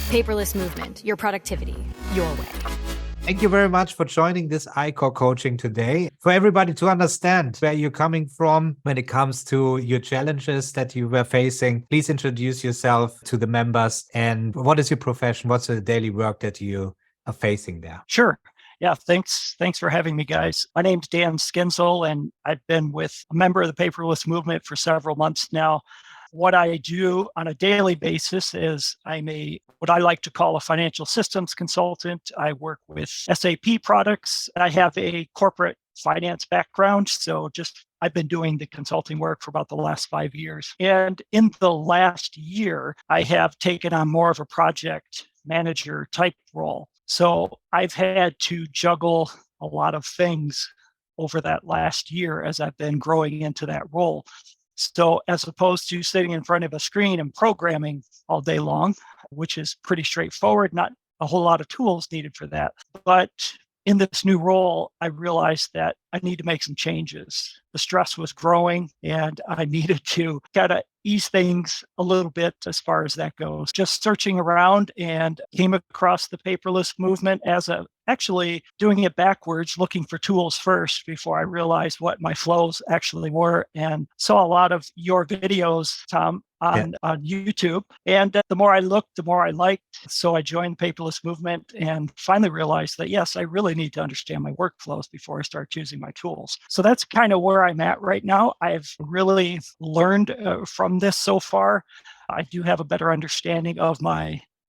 Paperless movement, your productivity, your way. Thank you very much for joining this iCore coaching today. For everybody to understand where you're coming from when it comes to your challenges that you were facing, please introduce yourself to the members. And what is your profession? What's the daily work that you are facing there? Sure. Yeah, thanks for having me, guys. My name's Dan Skinzel, and I've been with a member of the Paperless movement for several months now. What I do on a daily basis is I'm what I like to call a financial systems consultant. I work with SAP products. I have a corporate finance background, so I've been doing the consulting work for about the last 5 years. And in the last year, I have taken on more of a project manager type role. So I've had to juggle a lot of things over that last year as I've been growing into that role. So as opposed to sitting in front of a screen and programming all day long, which is pretty straightforward, not a whole lot of tools needed for that. But in this new role, I realized that I need to make some changes. The stress was growing and I needed to kind of ease things a little bit as far as that goes. Just searching around and came across the paperless movement as actually doing it backwards, looking for tools first before I realized what my flows actually were, and saw a lot of your videos, Tom, on YouTube. And the more I looked, the more I liked. So I joined the paperless movement and finally realized that, yes, I really need to understand my workflows before I start choosing my tools. So that's kind of where I'm at right now. I've really learned from this so far. I do have a better understanding of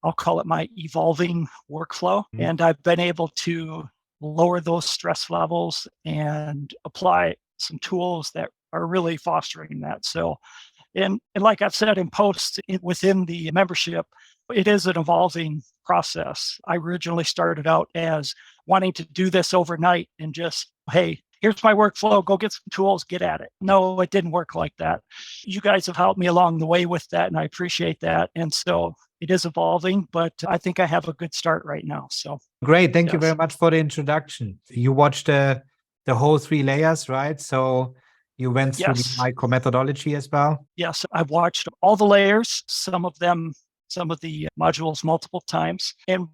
I'll call it my evolving workflow. Mm-hmm. And I've been able to lower those stress levels and apply some tools that are really fostering that. So, and like I've said in posts within the membership, it is an evolving process. I originally started out as wanting to do this overnight and just, hey, here's my workflow, go get some tools, get at it. No, it didn't work like that. You guys have helped me along the way with that, and I appreciate that. And so it is evolving, but I think I have a good start right now. So great. Thank you very much for the introduction. You watched the whole 3 layers, right? So you went through the micro methodology as well? Yes, I've watched all the layers, some of the modules multiple times. And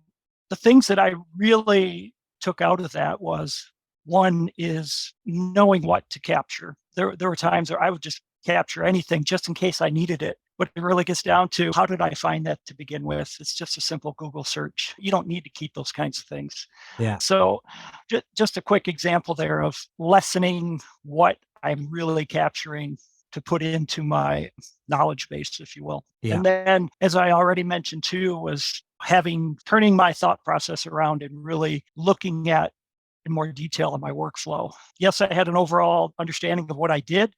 the things that I really took out of that was, one is knowing what to capture. There were times where I would just capture anything just in case I needed it. But it really gets down to, how did I find that to begin with? It's just a simple Google search. You don't need to keep those kinds of things. Yeah. So just a quick example there of lessening what I'm really capturing to put into my knowledge base, if you will. Yeah. And then, as I already mentioned too, was turning my thought process around and really looking at in more detail in my workflow. Yes, I had an overall understanding of what I did,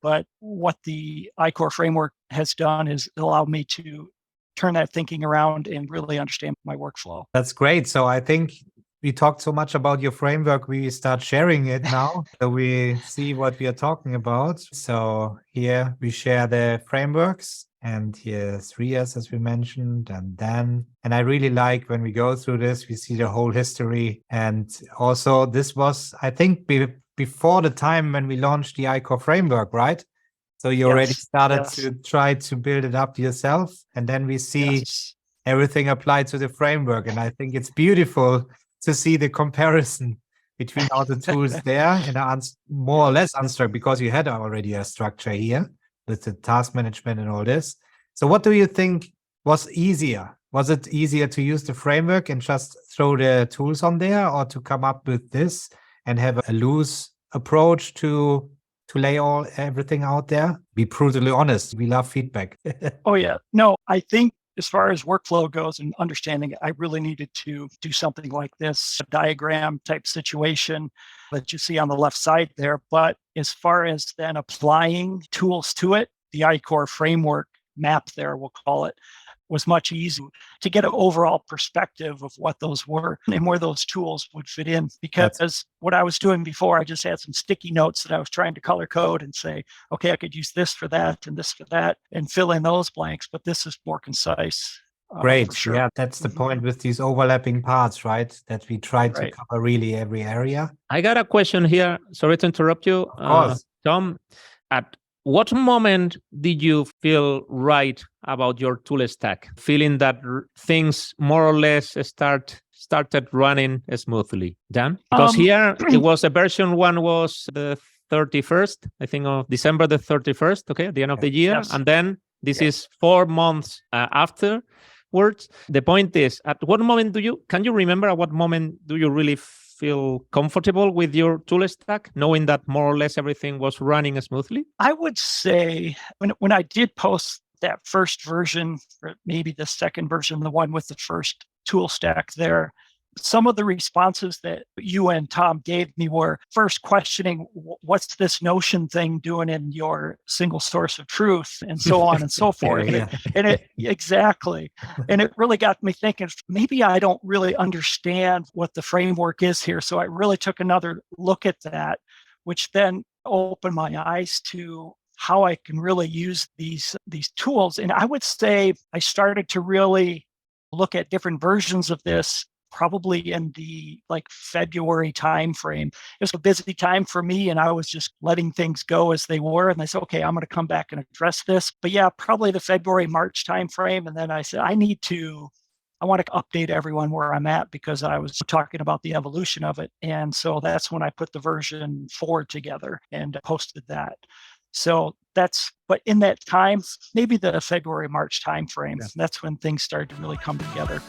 but what the iCore framework has done is allowed me to turn that thinking around and really understand my workflow. That's great. So I think we talked so much about your framework, we start sharing it now. So we see what we are talking about. So here we share the frameworks, and here's Rias, as we mentioned, and Dan. And I really like when we go through this, we see the whole history. And also this was, I think, before the time when we launched the iCore framework, right? So you already started to try to build it up yourself. And then we see everything applied to the framework. And I think it's beautiful to see the comparison between all the tools there. And I'm more or less unstruck because you had already a structure here with the task management and all this. So what do you think was easier? Was it easier to use the framework and just throw the tools on there, or to come up with this and have a loose approach to lay everything out there? Be brutally honest. We love feedback. Oh, yeah. No, I think as far as workflow goes and understanding it, I really needed to do something like this, a diagram type situation that you see on the left side there. But as far as then applying tools to it, the iCore framework map there, we'll call it, was much easier to get an overall perspective of what those were and where those tools would fit in. Because what I was doing before, I just had some sticky notes that I was trying to color code and say, okay, I could use this for that and this for that and fill in those blanks, but this is more concise. Great. Sure. Yeah, that's the point with these overlapping parts, right? That we try to cover really every area. I got a question here. Sorry to interrupt you. Of course. Tom, at What moment did you feel right about your tool stack? Feeling that things more or less started running smoothly? Dan? Because here it was a version one was the 31st, I think of December the 31st, okay, at the end of the year. Yes. And then this is 4 months afterwards. The point is, at what moment can you remember at what moment do you really feel comfortable with your tool stack, knowing that more or less everything was running smoothly? I would say when I did post that first version, or maybe the second version, the one with the first tool stack there, some of the responses that you and Tom gave me were first questioning, what's this Notion thing doing in your single source of truth, and so on and so forth. Exactly. And it really got me thinking, maybe I don't really understand what the framework is here. So I really took another look at that, which then opened my eyes to how I can really use these tools. And I would say I started to really look at different versions of this probably in the February timeframe. It was a busy time for me, and I was just letting things go as they were. And I said, okay, I'm going to come back and address this. But yeah, probably the February, March timeframe. And then I said, I want to update everyone where I'm at, because I was talking about the evolution of it. And so that's when I put the version 4 together and posted that. So but in that time, maybe the February, March timeframe, that's when things started to really come together.